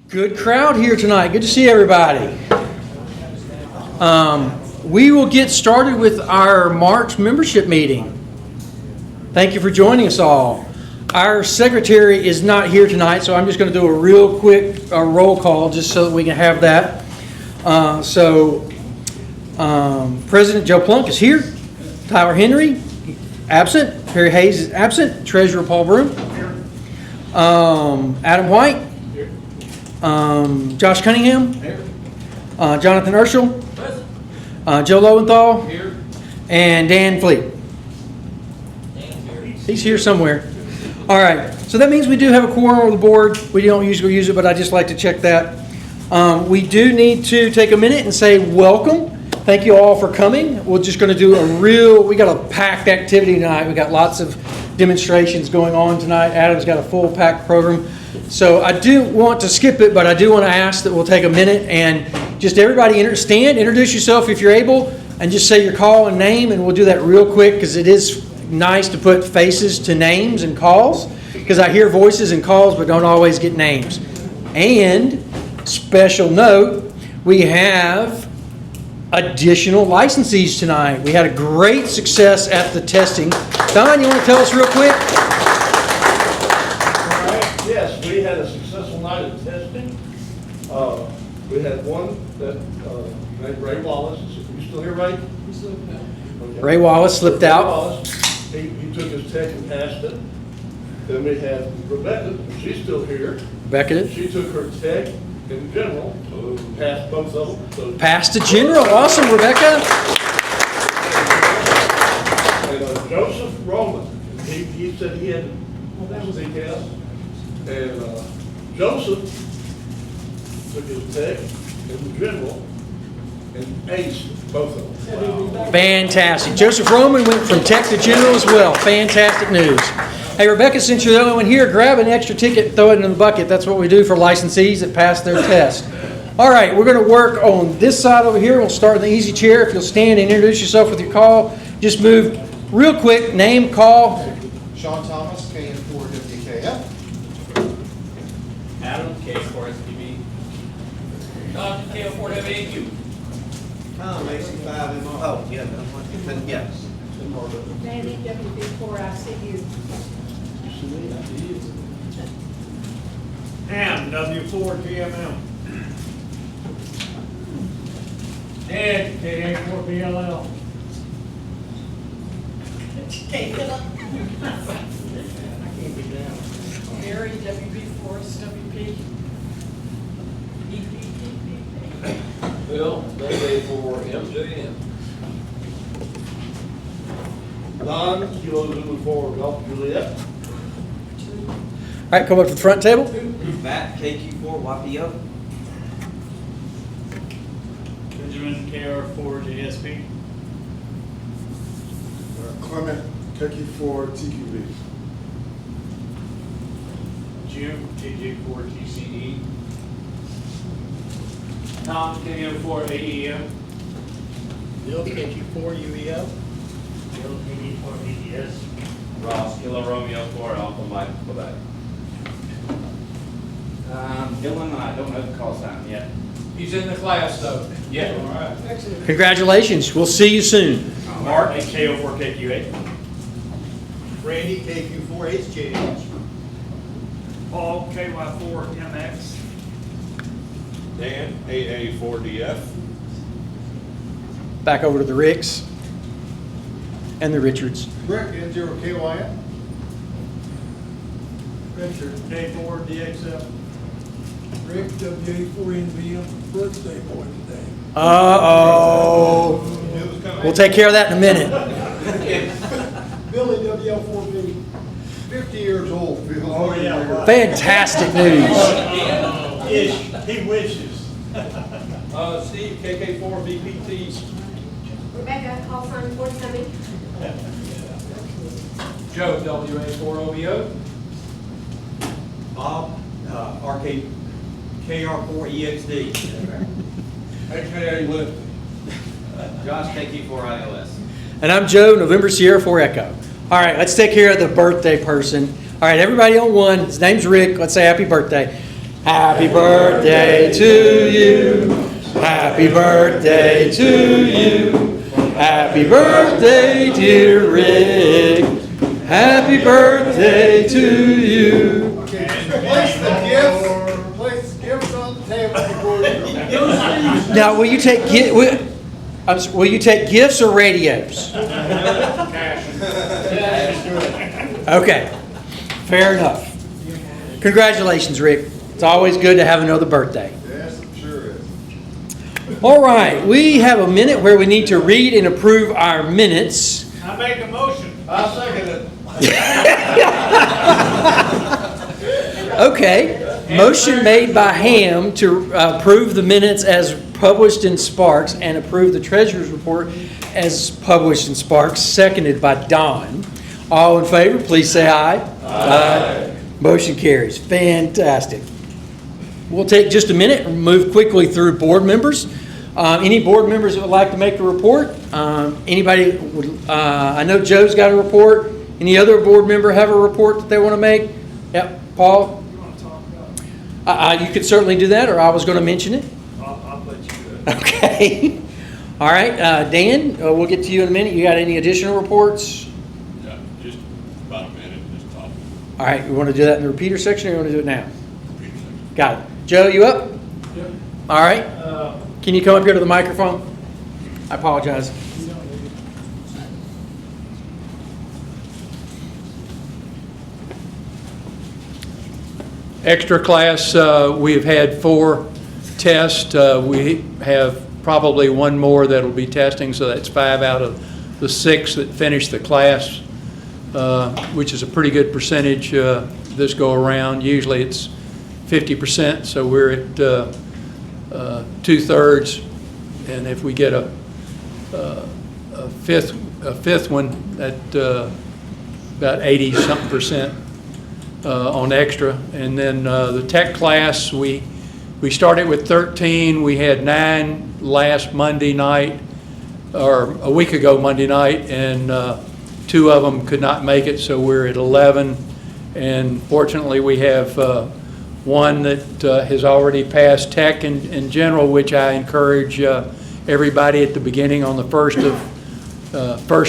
Good crowd here tonight. Good to see everybody. We will get started with our March membership meeting. Thank you for joining us all. Our secretary is not here tonight, so I'm just going to do a real quick roll call just so that we can have that. President Joe Plunk is here. Tyler Henry, absent. Perry Hayes is absent. Treasurer Paul Broom. Adam White. Josh Cunningham. Here. Jonathan Urschel. Present. Joe Lowenthal. Here. And Dan Fleet. Dan's here. He's here somewhere. All right. So that means we do have a quorum on the board. We don't usually use it, but I just like to check that. We do need to take a minute and say welcome. Thank you all for coming. We're just going to do we got a packed activity tonight. We got lots of demonstrations going on tonight. Adam's got a full packed program. So I do want to skip it, but I do want to ask that we'll take a minute and just everybody introduce yourself if you're able, and just say your call and name, and we'll do that real quick because it is nice to put faces to names and calls, because I hear voices and calls but don't always get names. And special note, we have additional licensees tonight. We had a great success at the testing. Don, you want to tell us real quick? Yes, we had a successful night of testing. We had one that named Ray Wallace. Are you still here, Ray? He's still here. Okay. Ray Wallace slipped out. Wallace, he took his tech and passed it. Then we had Rebecca. She's still here. Rebecca? She took her tech in general, passed both of them. So passed to general. Awesome, Rebecca. And Joseph Roman, he said he had CCAS. And Joseph took his tech in general and aced both of them. Wow. Fantastic. Joseph Roman went from tech to general as well. Fantastic news. Hey, Rebecca, since you're the only one here, grab an extra ticket and throw it in the bucket. That's what we do for licensees that pass their test. All right, we're going to work on this side over here. We'll start in the easy chair. If you'll stand and introduce yourself with your call, just move real quick. Name, call. Sean Thomas, KN4 WKF. Adam, K4 SPB. Don, K04 WAQ. Tom, AC5MR. Oh, yeah, yes. Danny, WB4 ICU. Ham, W4 GMM. Ed, KA4 BLL. Can't get up. Mary, WB4 SWP. Bill, WA4 MJM. Don, Kilo Zulu 4 Golf Juliet. All right, come up to the front table. Matt, KQ4 YPO. Benjamin, KR4 JSP. Clement, KQ4 TQB. Jim, KJ4 TCE. Tom, KO4 AEM. Bill, KQ4 UEL. Bill, KD4 ADS. Ross, Kilo Romeo 4 Alpha Mike Quebec. Dylan, I don't know the call sign yet. He's in the class though. Yeah. All right. Congratulations. We'll see you soon. Mark, KO4 KQ8. Randy, KQ4 HJH. Paul, KY4 MX. Dan, AA4DF. Back over to the Ricks and the Richards. Rick, N0KYN. Richard, K4 DXF. Rick, WA4NVM, birthday boy today. Uh-oh. We'll take care of that in a minute. Billy, WL4B, 50 years old. Bill. Oh, yeah, right. Fantastic news. He wishes. Steve, KK4 VPT. Rebecca, call sign forthcoming. Joe, WA4 OBO. Bob, KR4 EXD. AKA Lift. Josh, KQ4 iOS. And I'm Joe, November Sierra 4 Echo. All right, let's take care of the birthday person. All right, everybody on one. His name's Rick. Let's say happy birthday. Happy birthday to you. Happy birthday to you. Happy birthday, dear Rick. Happy birthday to you. Okay, place the gifts on the table before you go. Now, will you take will you take gifts or radios? Okay, fair enough. Congratulations, Rick. It's always good to have another birthday. Yes, I'm sure it is. All right, we have a minute where we need to read and approve our minutes. I make a motion. I second it. Okay, motion made by Ham to approve the minutes as published in Sparks and approve the treasurer's report as published in Sparks, seconded by Don. All in favor, please say aye. Aye. Motion carries. Fantastic. We'll take just a minute and move quickly through board members. Any board members that would like to make a report? Anybody? I know Joe's got a report. Any other board member have a report that they want to make? Yep, Paul? You want to talk about it? You could certainly do that, or I was going to mention it. I'll let you do it. Okay. All right, Dan, we'll get to you in a minute. You got any additional reports? Yeah, just about a minute, just talk. All right, you want to do that in the repeater section, or you want to do it now? Got it. Joe, you up? Yep. All right. Can you come up here to the microphone? I apologize. Extra class, we've had 4 tests. We have probably one more that'll be testing, so that's 5 out of the 6 that finished the class, which is a pretty good percentage this go around. Usually it's 50%, so we're at 2/3, and if we get a fifth one, at about 80-something% on extra. And then the tech class, we started with 13. We had 9 last Monday night, or a week ago Monday night, and 2 of them could not make it, so we're at 11. And fortunately, we have one that has already passed tech in general, which I encourage everybody at the beginning on the first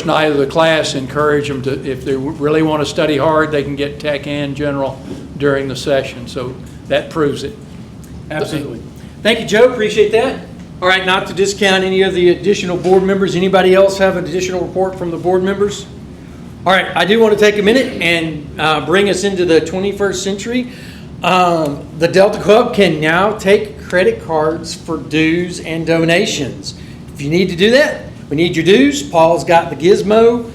night of the class, encourage them to, if they really want to study hard, they can get tech and general during the session. So that proves it. Absolutely. Thank you, Joe. Appreciate that. All right, not to discount any of the additional board members. Anybody else have an additional report from the board members? All right, I do want to take a minute and bring us into the 21st century. The Delta Club can now take credit cards for dues and donations. If you need to do that, we need your dues. Paul's got the gizmo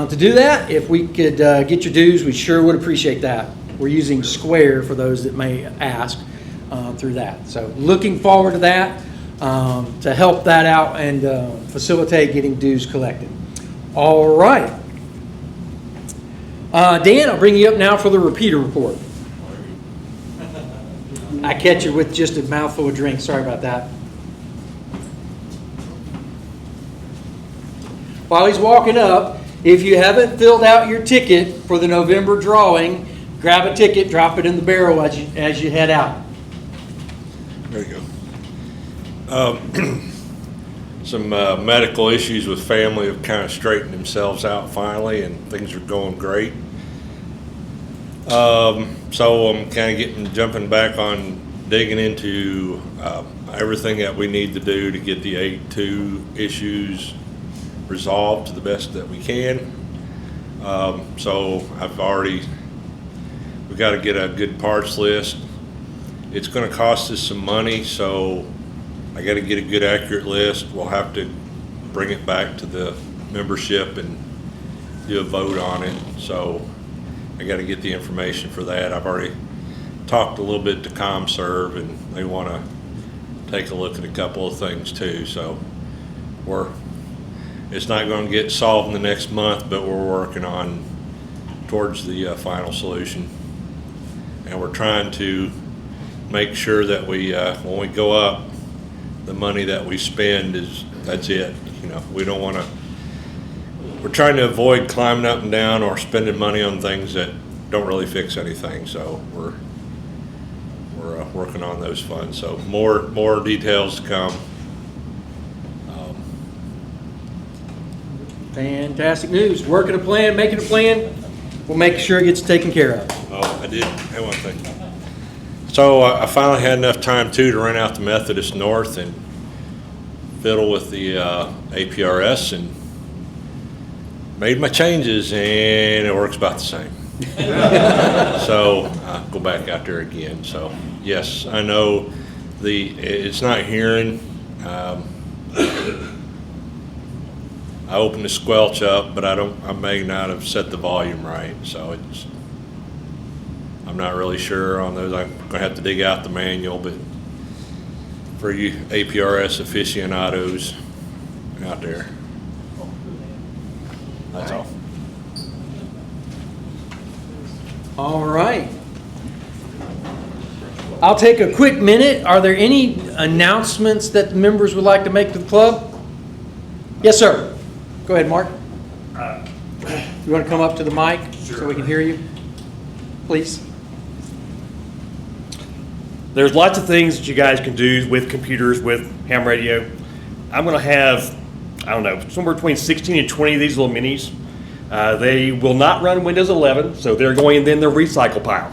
to do that. If we could get your dues, we sure would appreciate that. We're using Square for those that may ask through that. So looking forward to that, to help that out and facilitate getting dues collected. All right. Dan, I'll bring you up now for the repeater report. I catch you with just a mouthful of drink. Sorry about that. While he's walking up, if you haven't filled out your ticket for the November drawing, grab a ticket, drop it in the barrel as you head out. There you go. Some medical issues with family have kind of straightened themselves out finally, and things are going great. So I'm kind of jumping back on digging into everything that we need to do to get the 8-2 issues resolved to the best that we can. So we've got to get a good parts list. It's going to cost us some money, so I got to get a good accurate list. We'll have to bring it back to the membership and do a vote on it. So I got to get the information for that. I've already talked a little bit to ComServe, and they want to take a look at a couple of things too. So it's not going to get solved in the next month, but we're working on towards the final solution. And we're trying to make sure that when we go up, the money that we spend that's it. You know, we don't want to. We're trying to avoid climbing up and down or spending money on things that don't really fix anything. So we're we're working on those funds. So more details to come. Fantastic news. Working a plan, making a plan. We'll make sure it gets taken care of. Oh, I did have one thing. So I finally had enough time too to rent out the Methodist North and fiddle with the APRS and made my changes, and it works about the same. So I'll go back out there again. So yes, I know it's not hearing. I opened the squelch up, but I may not have set the volume right. So I'm not really sure on those. I'm gonna have to dig out the manual, but for you APRS aficionados out there, that's all. All right. I'll take a quick minute. Are there any announcements that the members would like to make to the club? Yes, sir. Go ahead, Mark. You want to come up to the mic so we can hear you? Please. There's lots of things that you guys can do with computers, with ham radio. I'm going to have, I don't know, somewhere between 16 and 20 of these little minis. They will not run Windows 11, so they're going in the recycle pile.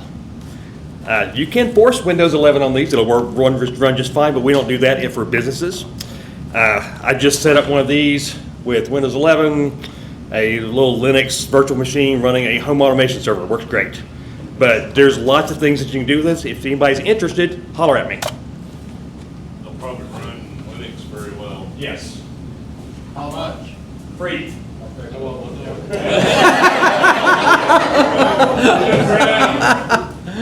You can force Windows 11 on these. It'll run just fine, but we don't do that if we're businesses. I just set up one of these with Windows 11, a little Linux virtual machine running a home automation server. It works great. But there's lots of things that you can do with this. If anybody's interested, holler at me. They'll probably run Linux very well. Yes. How much? Free.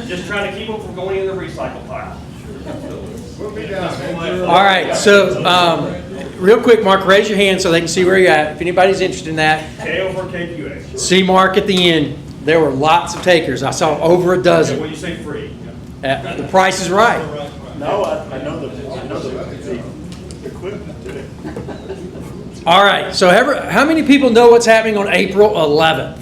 Just trying to keep them from going in the recycle pile. We'll be down. All right. So, real quick, Mark, raise your hand so they can see where you're at. If anybody's interested in that, KO for KQA. see Mark at the end. There were lots of takers. I saw over a dozen. When you say free. The price is right. No, I know the equipment to it. All right. So, how many people know what's happening on April 11th?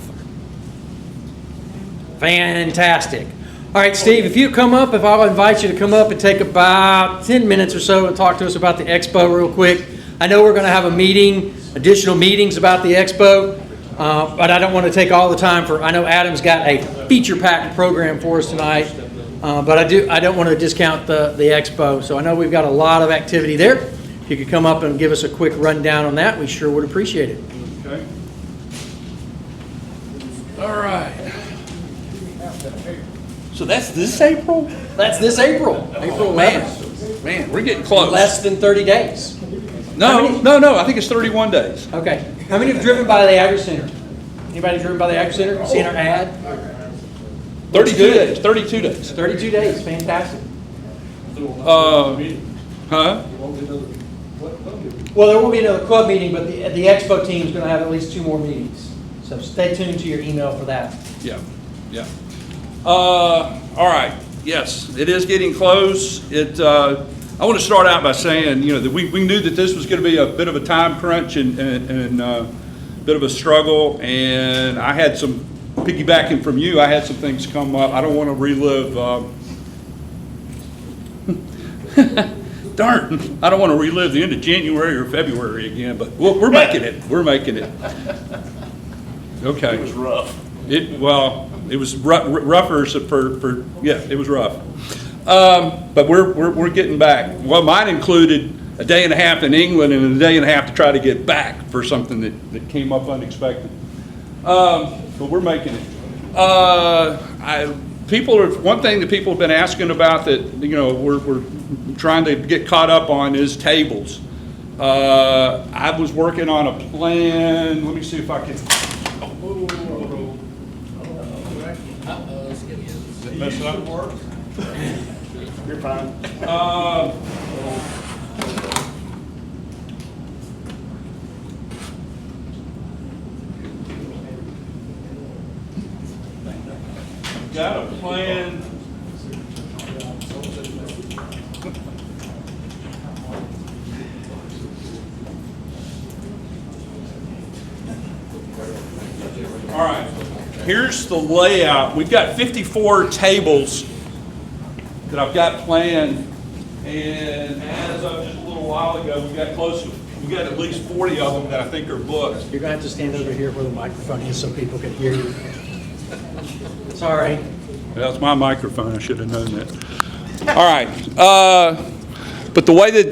Fantastic. All right, Steve, if you come up, I'll invite you to come up and take about 10 minutes or so and talk to us about the expo real quick. I know we're going to have a meeting, additional meetings about the expo, but I don't want to take all the time I know Adam's got a feature-packed program for us tonight, but I don't want to discount the expo. So I know we've got a lot of activity there. If you could come up and give us a quick rundown on that, we sure would appreciate it. Okay. All right. So that's this April? That's this April, April 11th. Man, we're getting close. Less than 30 days. No, I think it's 31 days. Okay. How many have driven by the Agri Center? Anybody driven by the Agri Center? Seen our ad? 32 good. days, 32 days. 32 days. Fantastic. Huh? Well, there will be another club meeting, but the expo team is going to have at least 2 more meetings. So stay tuned to your email for that. Yeah. All right. Yes, it is getting close. I want to start out by saying, that we knew that this was going to be a bit of a time crunch and a bit of a struggle. And I had some piggybacking from you. I had some things come up. I don't want to relive. Darn! I don't want to relive the end of January or February again. But we're making it. We're making it. Okay. It was rough. It was rougher it was rough. But we're getting back. Well, mine included a day and a half in England and a day and a half to try to get back for something that came up unexpected. But we're making it. One thing that people have been asking about that we're trying to get caught up on is tables. I was working on a plan. Let me see if I can. Mess up work? You're fine. Got a plan. All right, here's the layout. We've got 54 tables that I've got planned, and as of just a little while ago, we got at least 40 of them that I think are booked. You're gonna have to stand over here where the microphone is so people can hear you. Sorry. That's my microphone, I should have known that. All right, but the way that,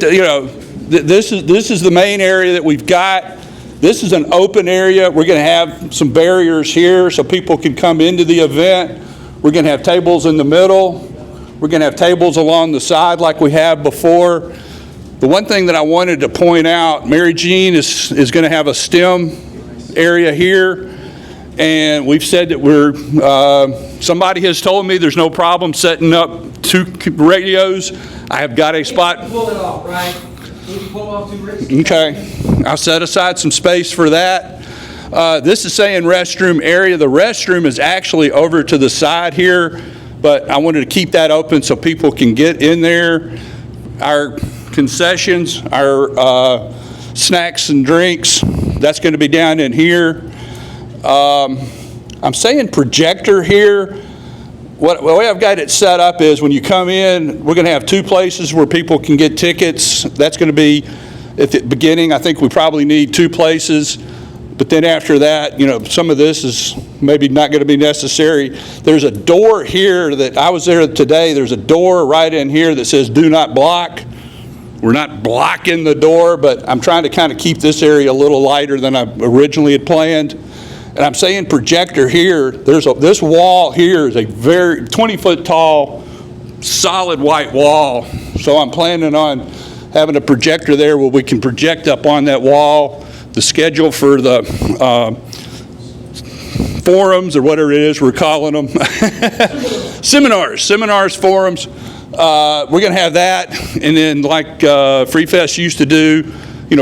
this is the main area that we've got. This is an open area. We're gonna have some barriers here so people can come into the event. We're gonna have tables in the middle. We're gonna have tables along the side like we have before. The one thing that I wanted to point out, Mary Jean is gonna have a STEM area here. And we've said that somebody has told me there's no problem setting up 2 radios. I have got a spot. Pull it off, right? Can you pull off 2 radios? Okay, I'll set aside some space for that. This is saying restroom area. The restroom is actually over to the side here, but I wanted to keep that open so people can get in there. Our concessions, our snacks and drinks, that's going to be down in here. I'm saying projector here. The way I've got it set up is when you come in, we're going to have 2 places where people can get tickets. That's going to be at the beginning. I think we probably need 2 places. But then after that, some of this is maybe not going to be necessary. There's a door here that I was there today. There's a door right in here that says do not block. We're not blocking the door, but I'm trying to kind of keep this area a little lighter than I originally had planned. And I'm saying projector here, this wall here is a very 20-foot tall, solid white wall. So I'm planning on having a projector there where we can project up on that wall the schedule for the forums or whatever it is we're calling them. Seminars, forums. We're going to have that. And then like Free Fest used to do,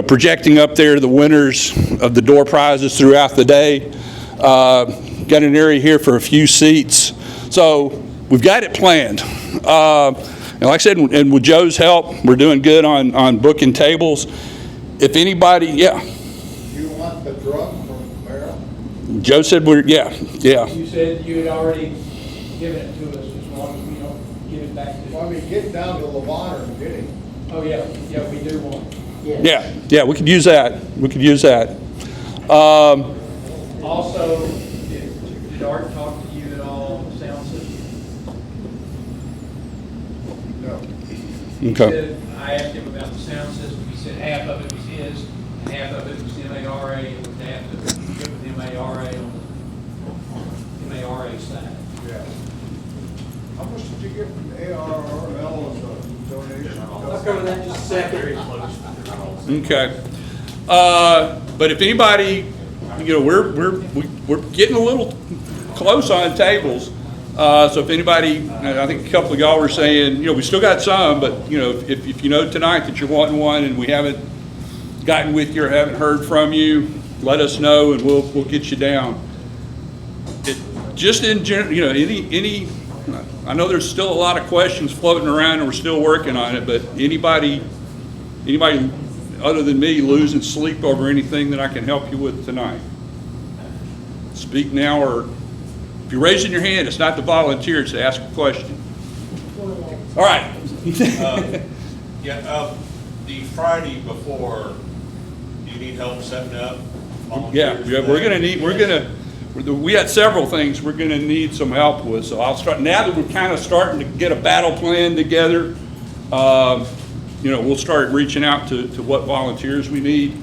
projecting up there the winners of the door prizes throughout the day. Got an area here for a few seats. So we've got it planned. And like I said, and with Joe's help, we're doing good on booking tables. If anybody, You want the truck from Merrill? Joe said You said you had already given it to us as long as we don't give it back to you. Well, get down to Laverne and get him. Oh, yeah, we do want. Yeah, we could use that. Also, did Art talk to you at all on the sound system? No. He said, I asked him about the sound system, he said half of it was his, and half of it was MARA, and would have to get with MARA on the MARA side. Yeah. How much did you get from ARRL as a donation? I'll cover that in just a second. Okay. But if anybody, we're getting a little close on tables. So if anybody, I think a couple of y'all were saying, we still got some, but if you know tonight that you're wanting one and we haven't gotten with you or haven't heard from you, let us know and we'll get you down. Just in general, any. I know there's still a lot of questions floating around and we're still working on it, but anybody other than me losing sleep over anything that I can help you with tonight? Speak now, or if you're raising your hand, it's not to volunteer, it's to ask a question. All right. The Friday before, do you need help setting up? Yeah, we had several things we're gonna need some help with, so I'll start, now that we're kind of starting to get a battle plan together, we'll start reaching out to what volunteers we need.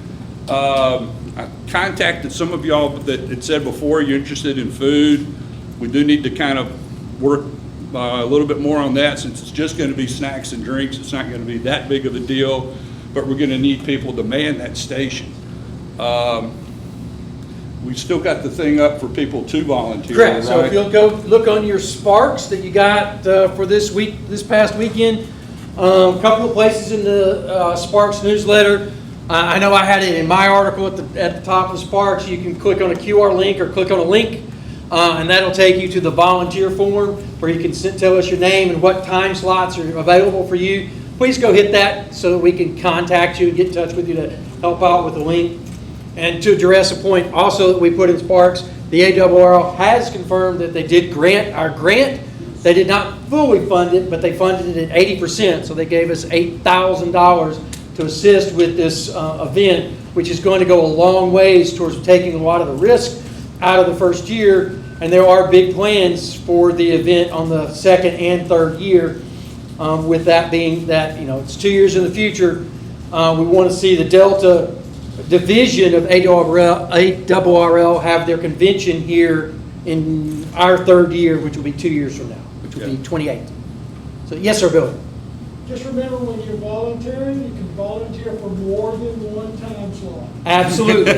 I contacted some of y'all that had said before you're interested in food. We do need to kind of work a little bit more on that, since it's just going to be snacks and drinks. It's not going to be that big of a deal, but we're going to need people to man that station. We've still got the thing up for people to volunteer. Correct. So if right? you'll go look on your Sparks that you got for this past weekend, a couple of places in the Sparks newsletter. I know I had it in my article at the top of Sparks. You can click on a QR link or click on a link, and that'll take you to the volunteer form where you can tell us your name and what time slots are available for you. Please go hit that so that we can contact you and get in touch with you to help out with the link. And to address a point also that we put in Sparks, the ARRL has confirmed that they did grant our grant They did not fully fund it, but they funded it at 80%, so they gave us $8,000 to assist with this event, which is going to go a long ways towards taking a lot of the risk out of the first year. And there are big plans for the event on the second and third year. With that being that, it's 2 years in the future. We want to see the Delta division of ARRL have their convention here in our third year, which will be 2 years from now, which will be 28. So, yes, sir, Billy. Just remember, when you're volunteering, you can volunteer for more than one time slot. Absolutely.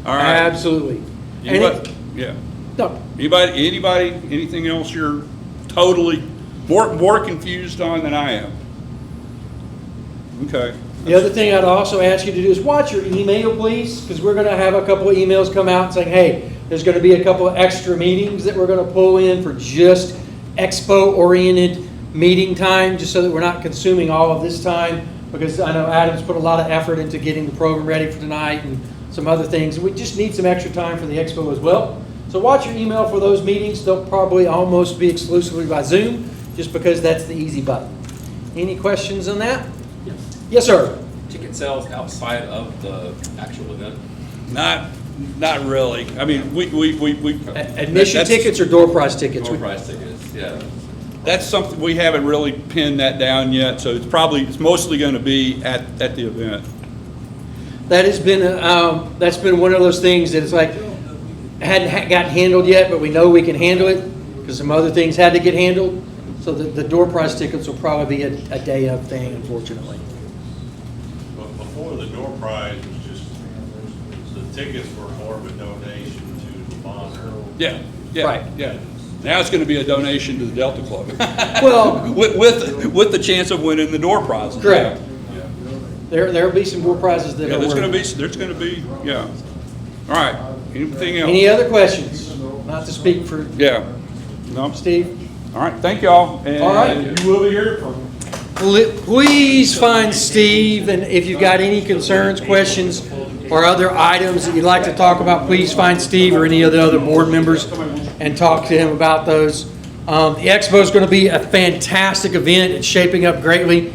All right. Absolutely. Anybody? Yeah. No, Anybody, anything else you're totally more confused on than I am? Okay. the other thing I'd also ask you to do is watch your email, please, because we're going to have a couple of emails come out saying, hey, there's going to be a couple of extra meetings that we're going to pull in for just expo-oriented meeting time, just so that we're not consuming all of this time, because I know Adam's put a lot of effort into getting the program ready for tonight and some other things. We just need some extra time for the expo as well. So watch your email for those meetings. They'll probably almost be exclusively by Zoom, just because that's the easy button. Any questions on that? Yes, sir. Ticket sales outside of the actual event? Not really. I mean, we Admission that's- tickets or door prize tickets? Door prize tickets, yeah. That's something, we haven't really pinned that down yet, so it's mostly going to be at the event. That has been, that's been one of those things that it's like, hadn't gotten handled yet, but we know we can handle it, because some other things had to get handled. So the door prize tickets will probably be a day of thing, unfortunately. But before the door prize was just, the tickets were more of a donation to the honor. Yeah, Right. yeah. Now it's going to be a donation to the Delta Club. Well, with the chance of winning the door prizes. correct. Yeah. There'll be some door prizes that Yeah, are there's going worth. to be, yeah. All right, anything else? Any other questions? Not to speak for Yeah. No? Steve. All right, thank y'all. And All right. you will be hearing from me. Please find Steve, and if you've got any concerns, questions, or other items that you'd like to talk about, please find Steve or any of the other board members and talk to him about those. The expo is going to be a fantastic event. It's shaping up greatly.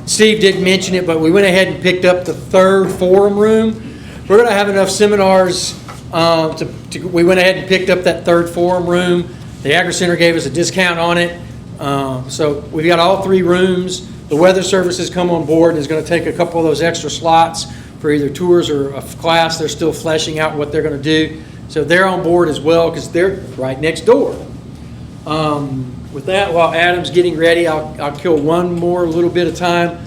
Steve didn't mention it, but we went ahead and picked up the third forum room. We're going to have enough seminars. We went ahead and picked up that third forum room. The Agri Center gave us a discount on it. So we've got all three rooms. The Weather Service has come on board and is going to take a couple of those extra slots for either tours or a class. They're still fleshing out what they're going to do. So they're on board as well, because they're right next door. With that, while Adam's getting ready, I'll kill one more little bit of time.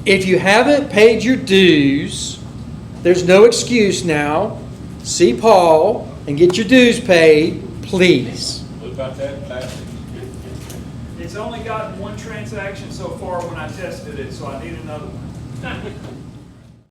If you haven't paid your dues, there's no excuse now. See Paul and get your dues paid, please. What about that plastic? It's only gotten one transaction so far when I tested it, so I need another one.